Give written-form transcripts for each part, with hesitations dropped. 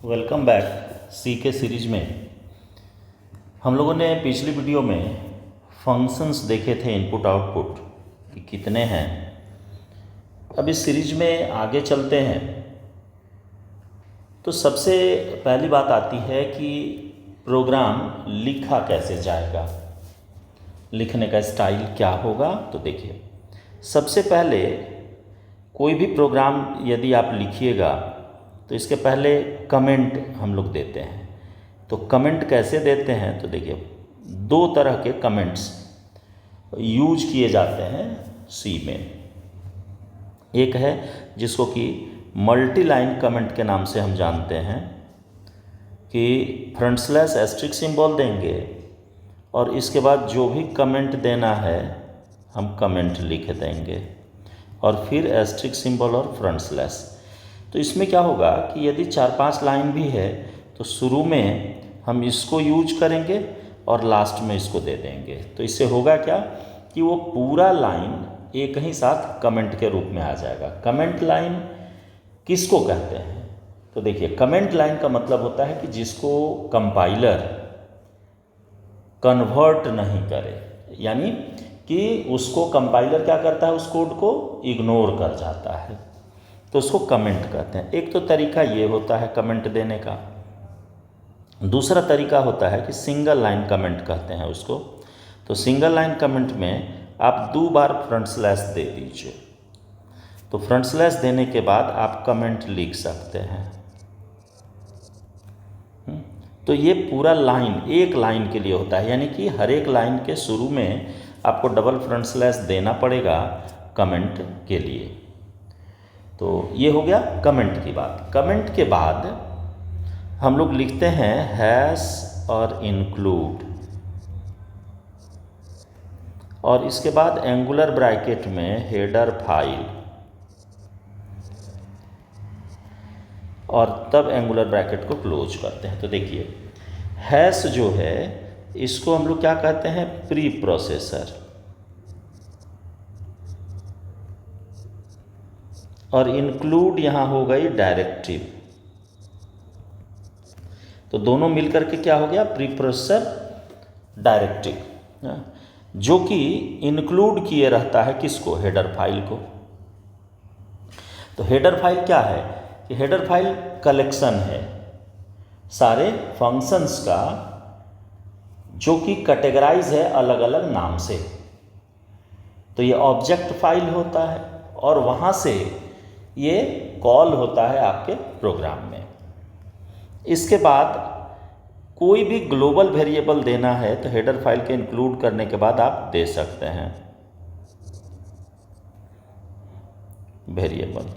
Welcome back सी के series में। हम लोगों ने पिछली वीडियो में फंक्शंस देखे थे, इनपुट आउटपुट कि कितने हैं। अब इस सीरीज में आगे चलते हैं तो सबसे पहली बात आती है कि प्रोग्राम लिखा कैसे जाएगा, लिखने का स्टाइल क्या होगा। तो देखिए, सबसे पहले कोई भी प्रोग्राम यदि आप लिखिएगा तो इसके पहले कमेंट हम लोग देते हैं। तो कमेंट कैसे देते हैं, तो देखिए दो तरह के कमेंट्स यूज किए जाते हैं सी में। एक है जिसको कि मल्टी लाइन कमेंट के नाम से हम जानते हैं कि फ्रंट स्लैश एस्ट्रिक सिंबल देंगे और इसके बाद जो भी कमेंट देना है हम कमेंट लिख देंगे और फिर एस्ट्रिक सिंबल और फ्रंट स्लैश। तो इसमें क्या होगा कि यदि 4-5 लाइन भी है तो शुरू में हम इसको यूज करेंगे और लास्ट में इसको दे देंगे। तो इससे होगा क्या कि वो पूरा लाइन एक ही साथ कमेंट के रूप में आ जाएगा। कमेंट लाइन किसको कहते हैं, तो देखिए कमेंट लाइन का मतलब होता है कि जिसको कंपाइलर कन्वर्ट नहीं करे, यानी कि उसको कंपाइलर क्या करता है, उस कोड को इग्नोर कर जाता है, तो उसको कमेंट कहते हैं। एक तो तरीका ये होता है कमेंट देने का। दूसरा तरीका होता है कि सिंगल लाइन कमेंट कहते हैं उसको। तो सिंगल लाइन कमेंट में आप 2 बार फ्रंट स्लैश दे दीजिए। तो फ्रंट स्लैश देने के बाद आप कमेंट लिख सकते हैं। तो ये पूरा लाइन एक लाइन के लिए होता है, यानी कि हर एक लाइन के शुरू में आपको डबल फ्रंट स्लैश देना पड़ेगा कमेंट के लिए। तो ये हो गया कमेंट की बात। कमेंट के बाद हम लोग लिखते हैं हैश और इंक्लूड, और इसके बाद एंगुलर ब्रैकेट में हेडर फाइल, और तब एंगुलर ब्रैकेट को क्लोज करते हैं। तो देखिए हैश जो है इसको हम लोग क्या कहते हैं, प्री प्रोसेसर, और इंक्लूड यहाँ हो गई डायरेक्टिव। तो दोनों मिलकर के क्या हो गया, प्री प्रोसेसर डायरेक्टिव, जो कि इंक्लूड किए रहता है किसको, हेडर फाइल को। तो हेडर फाइल क्या है कि हेडर फाइल कलेक्शन है सारे फंक्शंस का, जो कि कैटेगराइज है अलग अलग नाम से। तो ये ऑब्जेक्ट फाइल होता है और वहाँ से ये कॉल होता है आपके प्रोग्राम में। इसके बाद कोई भी ग्लोबल वेरिएबल देना है तो हेडर फाइल के इंक्लूड करने के बाद आप दे सकते हैं वेरिएबल।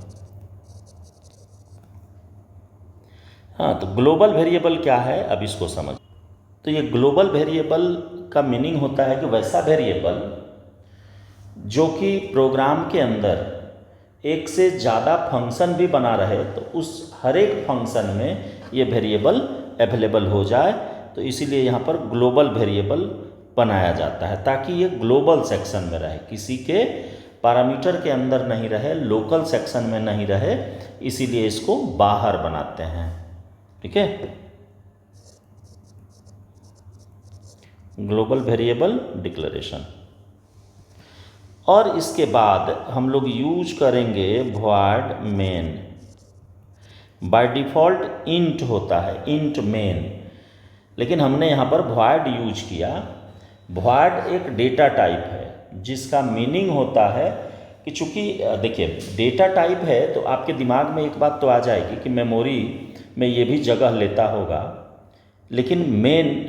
हाँ, तो ग्लोबल वेरिएबल क्या है अब इसको समझ। तो ये ग्लोबल वेरिएबल का मीनिंग होता है कि वैसा वेरिएबल जो कि प्रोग्राम के अंदर एक से ज़्यादा फंक्शन भी बना रहे, तो उस हर एक फंक्शन में ये वेरिएबल अवेलेबल हो जाए। तो इसीलिए यहाँ पर ग्लोबल वेरिएबल बनाया जाता है ताकि ये ग्लोबल सेक्शन में रहे, किसी के पैरामीटर के अंदर नहीं रहे, लोकल सेक्शन में नहीं रहे, इसीलिए इसको बाहर बनाते हैं। ठीक है, ग्लोबल वेरिएबल डिक्लेरेशन। और इसके बाद हम लोग यूज करेंगे void main। By default int होता है, इंट मेन, लेकिन हमने यहाँ पर void यूज किया। void एक डेटा टाइप है जिसका मीनिंग होता है कि चूँकि देखिए डेटा टाइप है तो आपके दिमाग में एक बात तो आ जाएगी कि मेमोरी में ये भी जगह लेता होगा, लेकिन मेन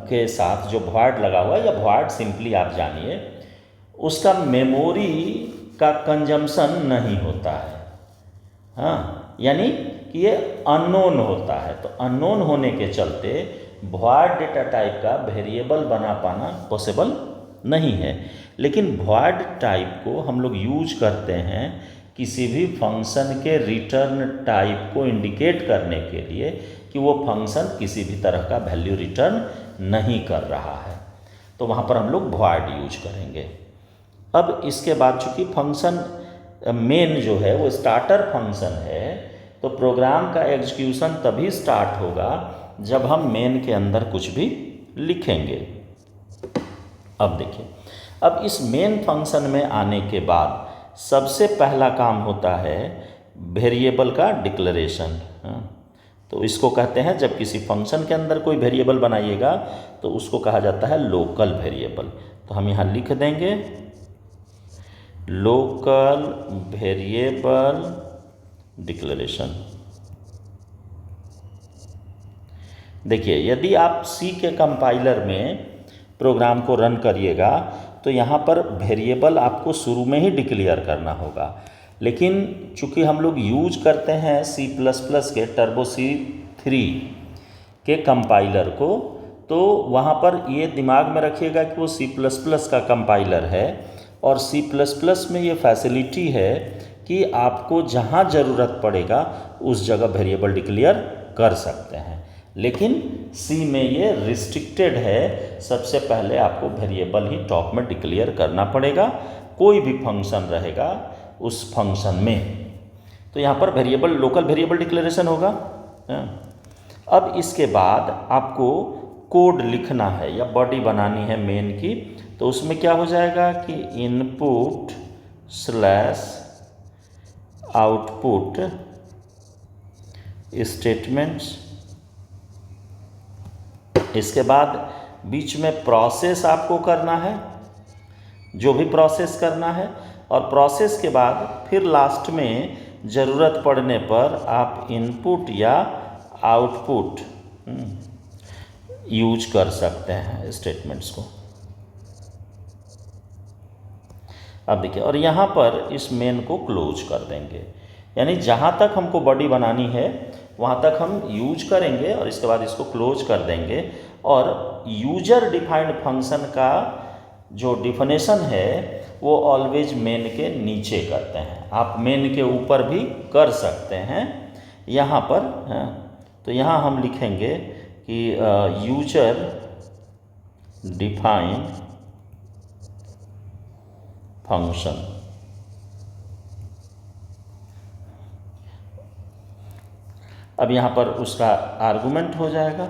के साथ जो void लगा हुआ है, या void सिंपली आप जानिए, उसका मेमोरी का कंजम्पशन नहीं होता है। हाँ, यानी कि ये अननोन होता है। तो अननोन होने के चलते void डेटा टाइप का वेरिएबल बना पाना पॉसिबल नहीं है। लेकिन void टाइप को हम लोग यूज करते हैं किसी भी फंक्शन के रिटर्न टाइप को इंडिकेट करने के लिए कि वो फंक्शन किसी भी तरह का वैल्यू रिटर्न नहीं कर रहा है, तो वहाँ पर हम लोग void यूज करेंगे। अब इसके बाद चूँकि फंक्शन मेन जो है वो स्टार्टर फंक्शन है, तो प्रोग्राम का एग्जीक्यूशन तभी स्टार्ट होगा जब हम मेन के अंदर कुछ भी लिखेंगे। अब देखिए, अब इस मेन फंक्शन में आने के बाद सबसे पहला काम होता है वेरिएबल का डिक्लेरेशन। तो इसको कहते हैं, जब किसी फंक्शन के अंदर कोई वेरिएबल बनाइएगा तो उसको कहा जाता है लोकल वेरिएबल। तो हम यहाँ लिख देंगे लोकल वेरिएबल डिक्लेरेशन। देखिए, यदि आप सी के कंपाइलर में प्रोग्राम को रन करिएगा तो यहाँ पर वेरिएबल आपको शुरू में ही डिक्लेयर करना होगा, लेकिन चूँकि हम लोग यूज करते हैं C++ के टर्बो C3 के कंपाइलर को, तो वहाँ पर ये दिमाग में रखिएगा कि वो C++ का कंपाइलर है और C++ में ये फैसिलिटी है कि आपको जहाँ ज़रूरत पड़ेगा उस जगह वेरिएबल डिक्लेयर कर सकते हैं। लेकिन सी में ये रिस्ट्रिक्टेड है, सबसे पहले आपको वेरिएबल ही टॉप में डिक्लेयर करना पड़ेगा, कोई भी फंक्शन रहेगा उस फंक्शन में। तो यहाँ पर वेरिएबल लोकल वेरिएबल डिक्लेरेशन होगा। अब इसके बाद आपको कोड लिखना है या बॉडी बनानी है मेन की, तो उसमें क्या हो जाएगा कि इनपुट स्लैश आउटपुट स्टेटमेंट्स, इसके बाद बीच में प्रोसेस आपको करना है, जो भी प्रोसेस करना है, और प्रोसेस के बाद फिर लास्ट में ज़रूरत पड़ने पर आप इनपुट या आउटपुट यूज कर सकते हैं स्टेटमेंट्स को। अब देखिए, और यहाँ पर इस मेन को क्लोज कर देंगे, यानी जहाँ तक हमको बॉडी बनानी है वहाँ तक हम यूज करेंगे और इसके बाद इसको क्लोज कर देंगे। और यूजर डिफाइंड फंक्शन का जो डिफिनेशन है वो ऑलवेज मेन के नीचे करते हैं, आप मेन के ऊपर भी कर सकते हैं यहाँ पर। तो यहाँ हम लिखेंगे कि यूजर डिफाइंड फंक्शन। अब यहाँ पर उसका आर्गुमेंट हो जाएगा।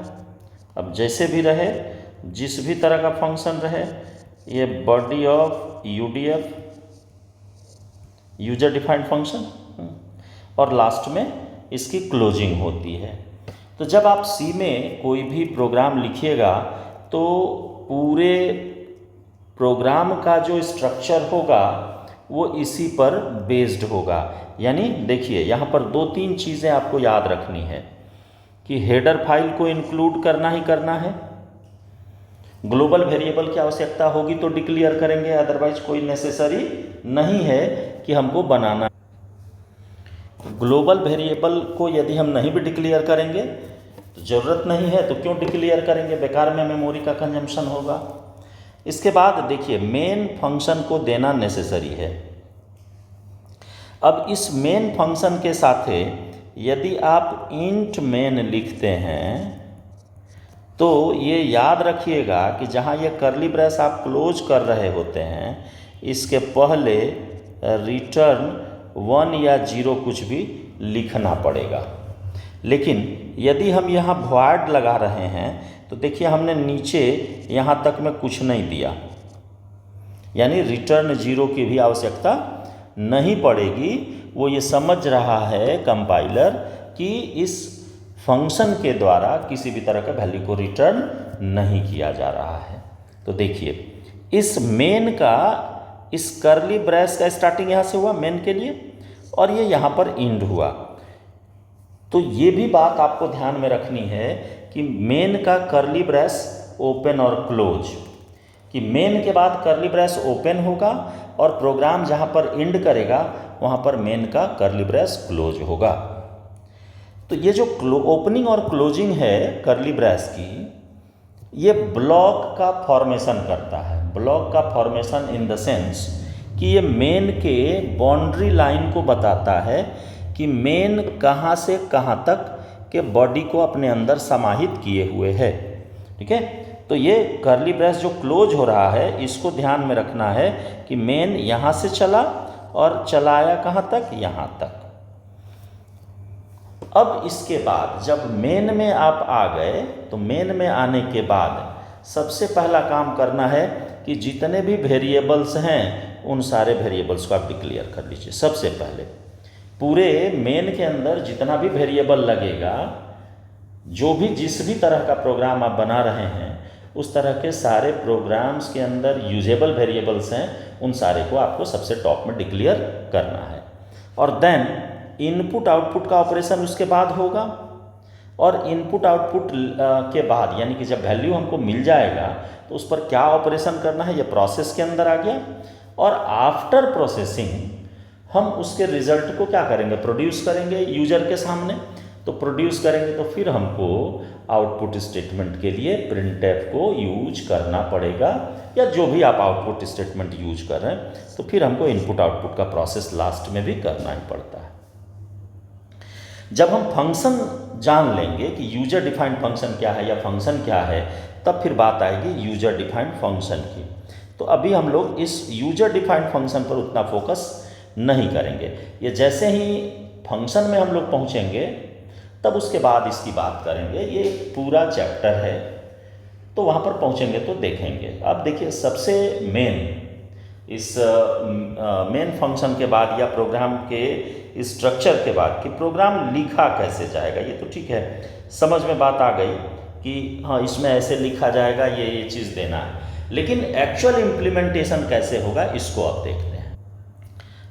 अब जैसे भी रहे, जिस भी तरह का फंक्शन रहे, ये body of UDF user defined function, और लास्ट में इसकी क्लोजिंग होती है। तो जब आप सी में कोई भी प्रोग्राम लिखिएगा तो पूरे प्रोग्राम का जो स्ट्रक्चर होगा वो इसी पर बेस्ड होगा। यानी देखिए, यहाँ पर 2-3 चीज़ें आपको याद रखनी है कि हेडर फाइल को इंक्लूड करना ही करना है, ग्लोबल वेरिएबल की आवश्यकता होगी तो डिक्लेयर करेंगे, अदरवाइज कोई नेसेसरी नहीं है कि हमको बनाना। ग्लोबल वेरिएबल को यदि हम नहीं भी डिक्लेयर करेंगे तो ज़रूरत नहीं है, तो क्यों डिक्लेयर करेंगे, बेकार में मेमोरी का कंजम्पशन होगा। इसके बाद देखिए, मेन फंक्शन को देना नेसेसरी है। अब इस मेन फंक्शन के साथ यदि आप इंट मेन लिखते हैं तो ये याद रखिएगा कि जहाँ ये कर्ली ब्रेस आप क्लोज कर रहे होते हैं, इसके पहले रिटर्न 1 या 0 कुछ भी लिखना पड़ेगा। लेकिन यदि हम यहाँ वॉइड लगा रहे हैं तो देखिए, हमने नीचे यहाँ तक में कुछ नहीं दिया, यानी रिटर्न 0 की भी आवश्यकता नहीं पड़ेगी। वो ये समझ रहा है कंपाइलर कि इस फंक्शन के द्वारा किसी भी तरह का वैल्यू को रिटर्न नहीं किया जा रहा है। तो देखिए, इस मेन का, इस कर्ली ब्रेस का स्टार्टिंग यहाँ से हुआ मेन के लिए, और ये यहाँ पर इंड हुआ। तो ये भी बात आपको ध्यान में रखनी है कि मेन का कर्ली ब्रेस ओपन और क्लोज, कि मेन के बाद कर्ली ब्रेस ओपन होगा और प्रोग्राम जहाँ पर एंड करेगा वहाँ पर मेन का कर्ली ब्रेस क्लोज होगा। तो ये जो ओपनिंग और क्लोजिंग है कर्ली ब्रेस की, ये ब्लॉक का फॉर्मेशन करता है। ब्लॉक का फॉर्मेशन इन द सेंस कि ये मेन के बाउंड्री लाइन को बताता है कि मेन कहाँ से कहाँ तक के बॉडी को अपने अंदर समाहित किए हुए है। ठीक है, तो ये कर्ली ब्रेस जो क्लोज हो रहा है, इसको ध्यान में रखना है कि मेन यहाँ से चला और चलाया कहाँ तक, यहाँ तक। अब इसके बाद जब मेन में आप आ गए तो मेन में आने के बाद सबसे पहला काम करना है कि जितने भी वेरिएबल्स हैं उन सारे वेरिएबल्स को आप डिक्लेयर कर लीजिए। सबसे पहले पूरे मेन के अंदर जितना भी वेरिएबल लगेगा, जो भी जिस भी तरह का प्रोग्राम आप बना रहे हैं उस तरह के सारे प्रोग्राम्स के अंदर यूजेबल वेरिएबल्स हैं, उन सारे को आपको सबसे टॉप में डिक्लेयर करना है। और देन इनपुट आउटपुट का ऑपरेशन उसके बाद होगा, और इनपुट आउटपुट के बाद यानी कि जब वैल्यू हमको मिल जाएगा तो उस पर क्या ऑपरेशन करना है, ये प्रोसेस के अंदर आ गया। और आफ्टर प्रोसेसिंग हम उसके रिजल्ट को क्या करेंगे, प्रोड्यूस करेंगे यूजर के सामने। तो प्रोड्यूस करेंगे तो फिर हमको आउटपुट स्टेटमेंट के लिए प्रिंटफ को यूज करना पड़ेगा, या जो भी आप आउटपुट स्टेटमेंट यूज कर रहे हैं, तो फिर हमको इनपुट आउटपुट का प्रोसेस लास्ट में भी करना ही पड़ता है। जब हम फंक्शन जान लेंगे कि यूजर डिफाइंड फंक्शन क्या है या फंक्शन क्या है, तब फिर बात आएगी यूजर डिफाइंड फंक्शन की। तो अभी हम लोग इस यूजर डिफाइंड फंक्शन पर उतना फोकस नहीं करेंगे। ये जैसे ही फंक्शन में हम लोग पहुँचेंगे तब उसके बाद इसकी बात करेंगे। ये पूरा चैप्टर है, तो वहाँ पर पहुँचेंगे तो देखेंगे। अब देखिए सबसे मेन इस मेन फंक्शन के बाद या प्रोग्राम के स्ट्रक्चर के बाद कि प्रोग्राम लिखा कैसे जाएगा, ये तो ठीक है, समझ में बात आ गई कि हाँ इसमें ऐसे लिखा जाएगा, ये चीज़ देना है। लेकिन एक्चुअल इम्प्लीमेंटेशन कैसे होगा, इसको अब देखते हैं।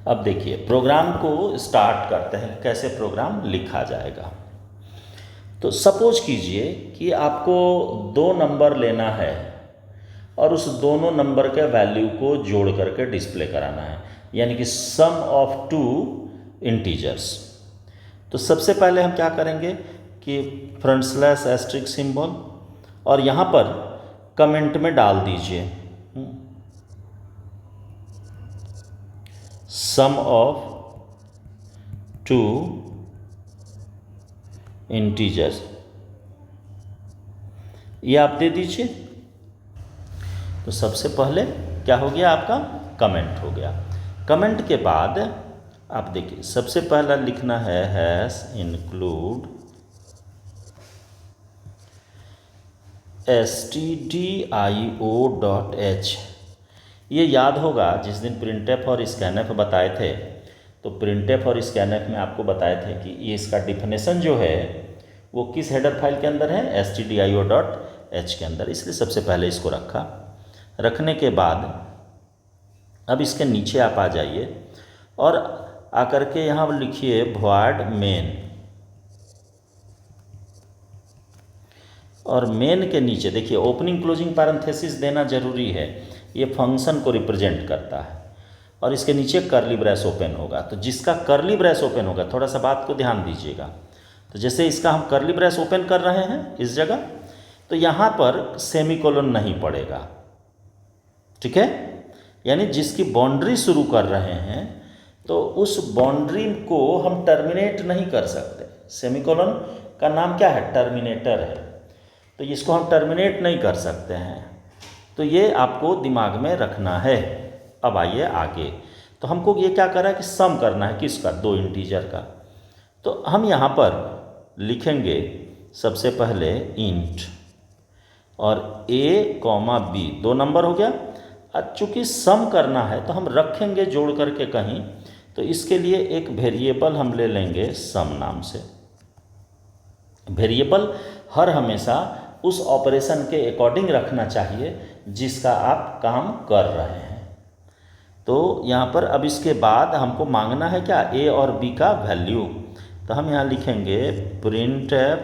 अब देखिए प्रोग्राम को स्टार्ट करते हैं, कैसे प्रोग्राम लिखा जाएगा। तो सपोज कीजिए कि आपको 2 नंबर लेना है और उस दोनों नंबर के वैल्यू को जोड़ करके डिस्प्ले कराना है, यानी कि सम ऑफ 2 इंटीजर्स। तो सबसे पहले हम क्या करेंगे कि फ्रंट स्लैश एस्ट्रिक सिंबल, और यहाँ पर कमेंट में डाल दीजिए सम ऑफ 2 इंटीजर्स, ये आप दे दीजिए। तो सबसे पहले क्या हो गया, आपका कमेंट हो गया। कमेंट के बाद आप देखिए सबसे पहला लिखना है हैश इंक्लूड stdio.h। ये याद होगा जिस दिन प्रिंटफ और स्कैनफ बताए थे, तो प्रिंटफ और स्कैनफ में आपको बताए थे कि ये इसका डिफिनेशन जो है वो किस हेडर फाइल के अंदर है, stdio.h के अंदर। इसलिए सबसे पहले इसको रखा। रखने के बाद अब इसके नीचे आप आ जाइए और आकर के यहाँ लिखिए void main, और मेन के नीचे देखिए ओपनिंग क्लोजिंग पैरेंथेसिस देना जरूरी है, ये फंक्शन को रिप्रेजेंट करता है। और इसके नीचे कर्ली ब्रैस ओपन होगा। तो जिसका कर्ली ब्रैस ओपन होगा, थोड़ा सा बात को ध्यान दीजिएगा, तो जैसे इसका हम कर्ली ब्रैस ओपन कर रहे हैं इस जगह, तो यहाँ पर सेमीकोलन नहीं पड़ेगा, ठीक है। यानी जिसकी बाउंड्री शुरू कर रहे हैं तो उस बाउंड्री को हम टर्मिनेट नहीं कर सकते। सेमीकोलन का नाम क्या है, टर्मिनेटर है, तो इसको हम टर्मिनेट नहीं कर सकते हैं। तो ये आपको दिमाग में रखना है। अब आइए आगे, तो हमको ये क्या करना है कि सम करना है किसका, 2 इंटीजर का। तो हम यहाँ पर लिखेंगे सबसे पहले इंट और a, b 2 नंबर हो गया। अब चूँकि सम करना है तो हम रखेंगे जोड़ करके कहीं, तो इसके लिए एक वेरिएबल हम ले लेंगे सम नाम से। वेरिएबल हर हमेशा उस ऑपरेशन के अकॉर्डिंग रखना चाहिए जिसका आप काम कर रहे हैं। तो यहाँ पर अब इसके बाद हमको मांगना है क्या, a और b का वैल्यू। तो हम यहाँ लिखेंगे printf,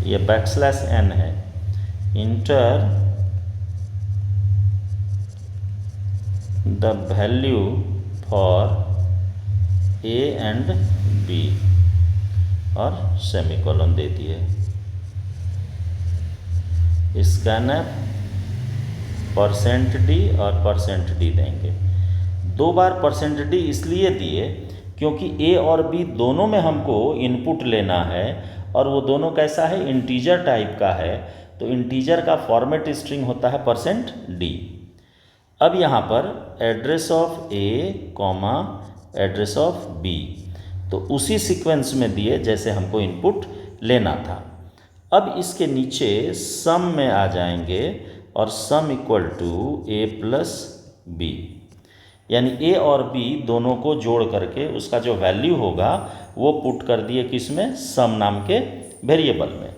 ये \n है, enter the value for a and b, और सेमीकोलन दे दिए। स्कैनफ %d और %d देंगे। 2 बार %d इसलिए दिए क्योंकि a और b दोनों में हमको इनपुट लेना है, और वो दोनों कैसा है, इंटीजर टाइप का है। तो इंटीजर का फॉर्मेट स्ट्रिंग होता है %d। अब यहाँ पर address of a, address of b, तो उसी सीक्वेंस में दिए जैसे हमको इनपुट लेना था। अब इसके नीचे सम में आ जाएंगे और sum equal to A plus B, यानी ए और बी दोनों को जोड़ करके उसका जो वैल्यू होगा वो पुट कर दिए किसमें, सम नाम के वेरिएबल में।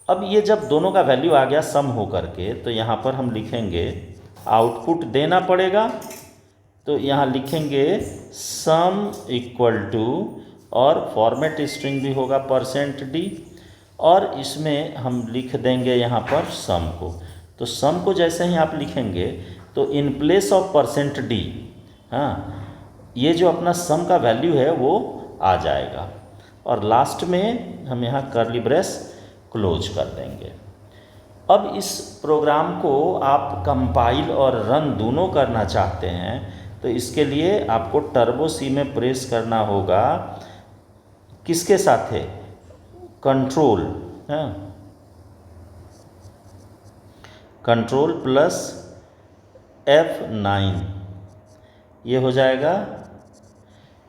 अब ये जब दोनों का वैल्यू आ गया सम हो करके, तो यहाँ पर हम लिखेंगे आउटपुट देना पड़ेगा, तो यहाँ लिखेंगे सम इक्वल टू, और फॉर्मेट स्ट्रिंग भी होगा %d, और इसमें हम लिख देंगे यहाँ पर सम को। तो सम को जैसे ही आप लिखेंगे तो इन प्लेस ऑफ %d, हाँ, ये जो अपना सम का वैल्यू है वो आ जाएगा, और लास्ट में हम यहाँ कर्ली ब्रेस क्लोज कर देंगे। अब इस प्रोग्राम को आप कंपाइल और रन दोनों करना चाहते हैं, तो इसके लिए आपको टर्बो सी में प्रेस करना होगा, किसके साथ है, कंट्रोल, हाँ, कंट्रोल प्लस F9, ये हो जाएगा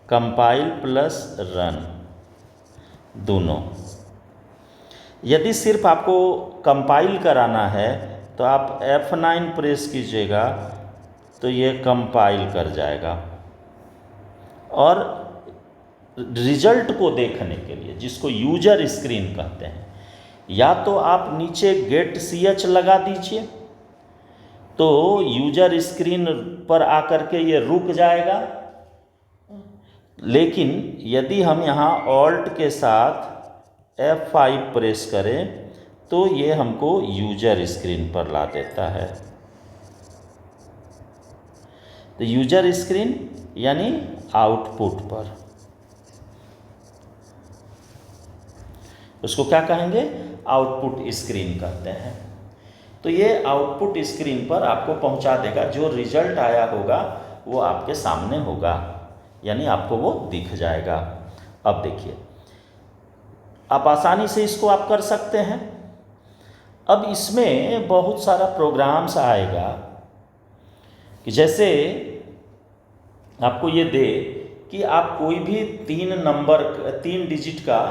कंपाइल प्लस रन दोनों। यदि सिर्फ आपको कंपाइल कराना है तो आप F9 प्रेस कीजिएगा तो ये कंपाइल कर जाएगा, और रिजल्ट को देखने के लिए, जिसको यूजर स्क्रीन कहते हैं, या तो आप नीचे गेट ch लगा दीजिए तो यूजर स्क्रीन पर आकर के ये रुक जाएगा, लेकिन यदि हम यहाँ ऑल्ट के साथ F5 प्रेस करें तो ये हमको यूजर स्क्रीन पर ला देता है। तो यूजर स्क्रीन यानी आउटपुट पर, उसको क्या कहेंगे, आउटपुट स्क्रीन कहते हैं। तो ये आउटपुट स्क्रीन पर आपको पहुंचा देगा, जो रिजल्ट आया होगा वो आपके सामने होगा, यानी आपको वो दिख जाएगा। अब देखिए, आप आसानी से इसको आप कर सकते हैं। अब इसमें बहुत सारा प्रोग्राम्स आएगा कि जैसे आपको ये दे कि आप कोई भी 3 डिजिट का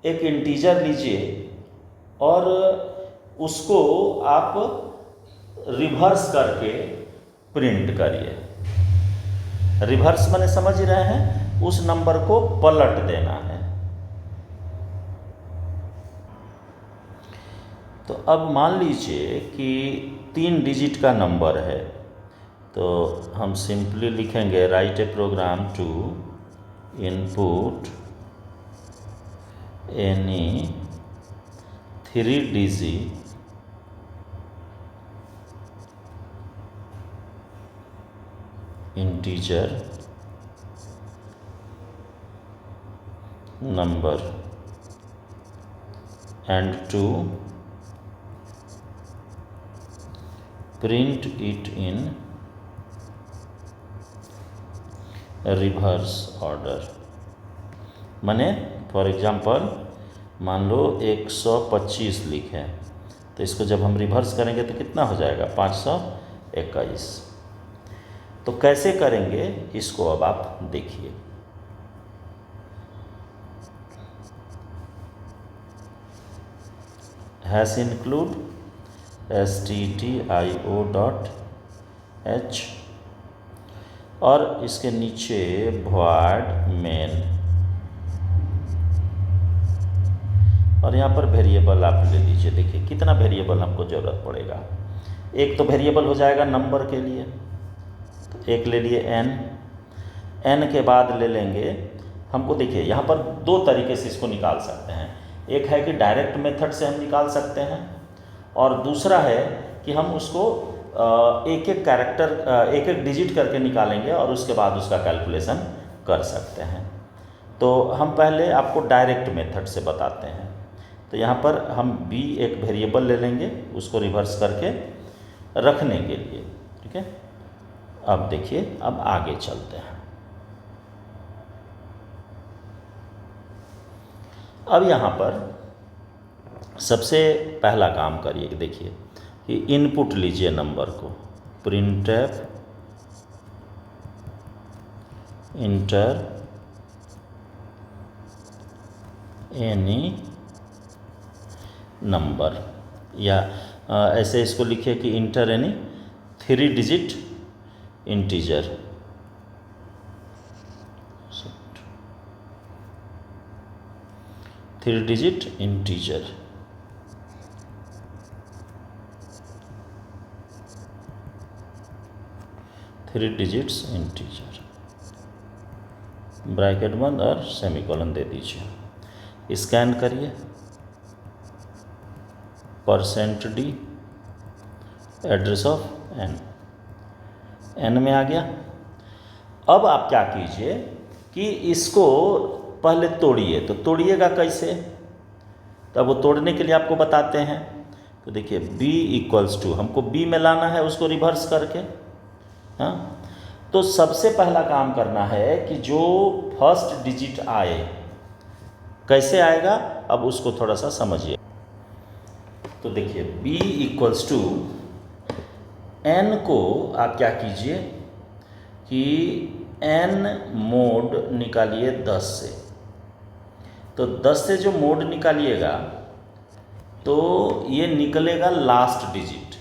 एक इंटीजर लीजिए और उसको आप रिवर्स करके प्रिंट करिए। रिवर्स माने समझ रहे हैं, उस नंबर को पलट देना है। तो अब मान लीजिए कि 3 डिजिट का नंबर है, तो हम सिंपली लिखेंगे write a program to input any 3 डिजिट integer number and to print it in reverse order। माने फॉर एग्जांपल मान लो 125 लिखे, तो इसको जब हम रिवर्स करेंगे तो कितना हो जाएगा, 521। तो कैसे करेंगे इसको अब आप देखिए। हैश इंक्लूड stdio.h और इसके नीचे void main, और यहाँ पर वेरिएबल आप ले लीजिए। देखिए कितना वेरिएबल हमको ज़रूरत पड़ेगा। एक तो वेरिएबल हो जाएगा नंबर के लिए, तो एक ले लिए n के बाद ले लेंगे हमको। देखिए यहाँ पर 2 तरीके से इसको निकाल सकते हैं। एक है कि डायरेक्ट मेथड से हम निकाल सकते हैं, और दूसरा है कि हम उसको एक एक कैरेक्टर एक एक डिजिट करके निकालेंगे और उसके बाद उसका कैलकुलेशन कर सकते हैं। तो हम पहले आपको डायरेक्ट मेथड से बताते हैं। तो यहाँ पर हम b एक वेरिएबल ले लेंगे, उसको रिवर्स करके रखने के लिए, ठीक है। अब देखिए, अब आगे चलते हैं। अब यहाँ पर सबसे पहला काम करिए कि देखिए कि इनपुट लीजिए नंबर को, printf इंटर एनी नंबर, या ऐसे इसको लिखिए कि inter any 3 digit integer. 3 digit integer. Three digits integer, bracket बंद और सेमीकोलन दे दीजिए। स्कैन करिए, %d एड्रेस ऑफ n में आ गया। अब आप क्या कीजिए कि इसको पहले तोड़िए। तो तोड़िएगा कैसे, तो अब वो तोड़ने के लिए आपको बताते हैं। तो देखिए b = हमको b में लाना है उसको रिवर्स करके। हाँ, तो सबसे पहला काम करना है कि जो फर्स्ट डिजिट आए, कैसे आएगा अब उसको थोड़ा सा समझिए। तो देखिए b = n को आप क्या कीजिए कि n मोड निकालिए 10 से। तो 10 से जो मोड निकालिएगा तो ये निकलेगा लास्ट डिजिट।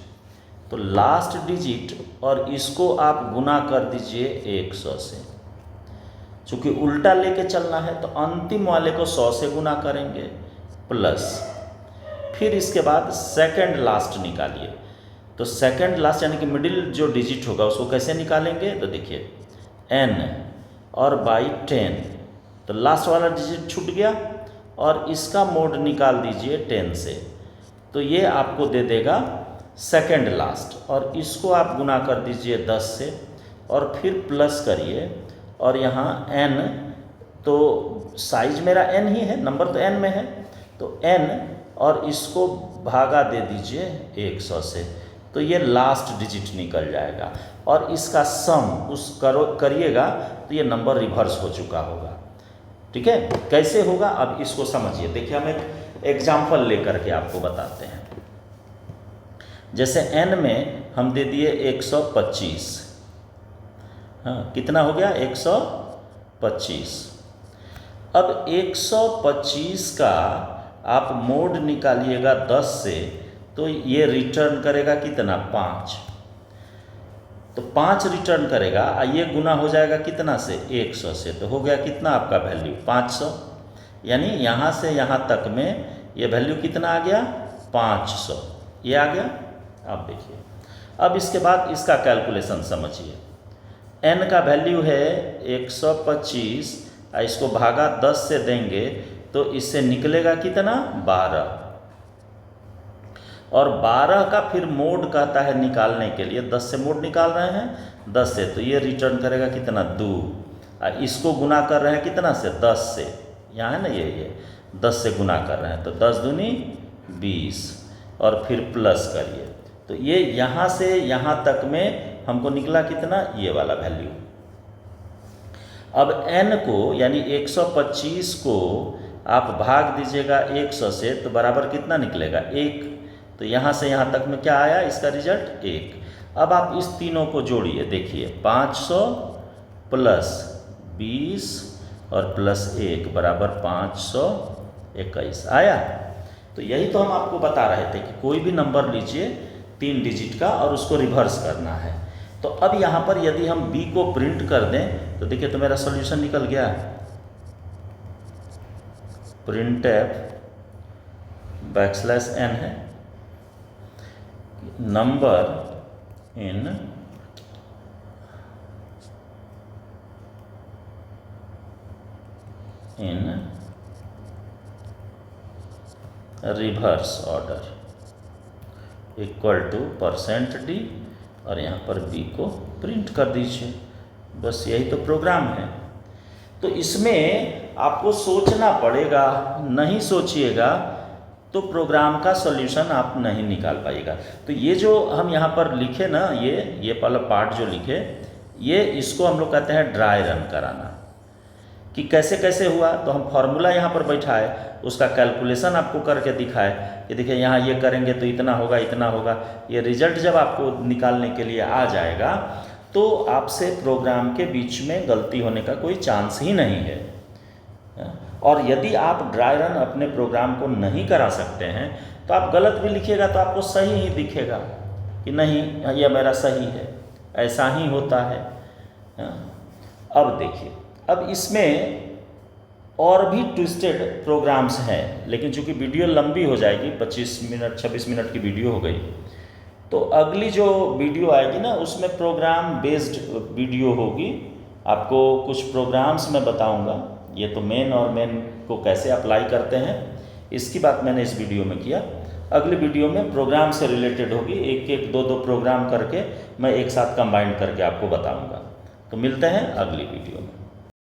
तो लास्ट डिजिट और इसको आप गुना कर दीजिए 100 से। चूँकि उल्टा लेके चलना है तो अंतिम वाले को 100 से गुना करेंगे प्लस, फिर इसके बाद सेकंड लास्ट निकालिए। तो सेकंड लास्ट यानी कि मिडिल जो डिजिट होगा उसको कैसे निकालेंगे, तो देखिए n और बाई 10, तो लास्ट वाला डिजिट छूट गया और इसका मोड निकाल दीजिए 10 से। तो ये आपको दे देगा सेकंड लास्ट, और इसको आप गुना कर दीजिए 10 से और फिर प्लस करिए। और यहाँ n, तो साइज मेरा n ही है, नंबर तो n में है, तो n और इसको भागा दे दीजिए 100 से। तो ये लास्ट डिजिट निकल जाएगा और इसका सम करिएगा तो ये नंबर रिवर्स हो चुका होगा। ठीक है, कैसे होगा अब इसको समझिए। देखिए हम एक एग्जाम्पल लेकर के आपको बताते हैं। जैसे n में हम दे दिए 125। हाँ, कितना हो गया 125। अब 125 का आप मोड निकालिएगा 10 से, तो ये रिटर्न करेगा कितना 5। तो 5 रिटर्न करेगा, ये गुना हो जाएगा कितना से 100 से। तो हो गया कितना आपका वैल्यू 500। यानी यहाँ से यहाँ तक में ये वैल्यू कितना आ गया 500, ये आ गया। आप देखिए अब इसके बाद इसका कैलकुलेशन समझिए। n का वैल्यू है 125, इसको भागा 10 से देंगे तो इससे निकलेगा कितना 12, और 12 का फिर मोड कहता है निकालने के लिए। 10 से मोड निकाल रहे हैं 10 से, तो ये रिटर्न करेगा कितना 2। इसको गुना कर रहे हैं कितना से 10 से, यहाँ है ना ये 10 से गुना कर रहे हैं, तो 10 दूनी 20 और फिर प्लस करिए। तो ये यहाँ से यहाँ तक में हमको निकला कितना ये वाला वैल्यू। अब n को यानी 125 को आप भाग दीजिएगा 100 से, तो बराबर कितना निकलेगा 1। तो यहाँ से यहाँ तक में क्या आया इसका रिजल्ट 1। अब आप इस तीनों को जोड़िए, देखिए 500 प्लस 20 और प्लस 1 बराबर 521 आया। तो यही तो हम आपको बता रहे थे कि कोई भी नंबर लीजिए 3 डिजिट का और उसको रिवर्स करना है। तो अब यहाँ पर यदि हम b को प्रिंट कर दें तो देखिए तो मेरा सॉल्यूशन निकल गया। printf \n है, number in reverse order equal to %d, और यहाँ पर b को प्रिंट कर दीजिए। बस यही तो प्रोग्राम है। तो इसमें आपको सोचना पड़ेगा, नहीं सोचिएगा तो प्रोग्राम का सॉल्यूशन आप नहीं निकाल पाइएगा। तो ये जो हम यहाँ पर लिखे ना, ये वाला पार्ट जो लिखे, ये इसको हम लोग कहते हैं ड्राई रन कराना। कि कैसे कैसे हुआ, तो हम फॉर्मूला यहाँ पर बैठाए, उसका कैलकुलेशन आपको करके दिखाए कि देखिए यहाँ ये करेंगे तो इतना होगा इतना होगा। ये रिजल्ट जब आपको निकालने के लिए आ जाएगा तो आपसे प्रोग्राम के बीच में गलती होने का कोई चांस ही नहीं है। और यदि आप ड्राई रन अपने प्रोग्राम को नहीं करा सकते हैं तो आप गलत भी लिखिएगा तो आपको सही ही दिखेगा कि नहीं यह मेरा सही है, ऐसा ही होता है। अब देखिए, अब इसमें और भी ट्विस्टेड प्रोग्राम्स हैं, लेकिन चूंकि वीडियो लंबी हो जाएगी, 25 मिनट 26 मिनट की वीडियो हो गई, तो अगली जो वीडियो आएगी ना उसमें प्रोग्राम बेस्ड वीडियो होगी। आपको कुछ प्रोग्राम्स मैं बताऊंगा, ये तो मेन और मेन को कैसे अप्लाई करते हैं इसकी बात मैंने इस वीडियो में किया। अगली वीडियो में प्रोग्राम से रिलेटेड होगी, एक एक दो दो प्रोग्राम करके मैं एक साथ कंबाइन करके आपको बताऊंगा। तो मिलते हैं अगली वीडियो में।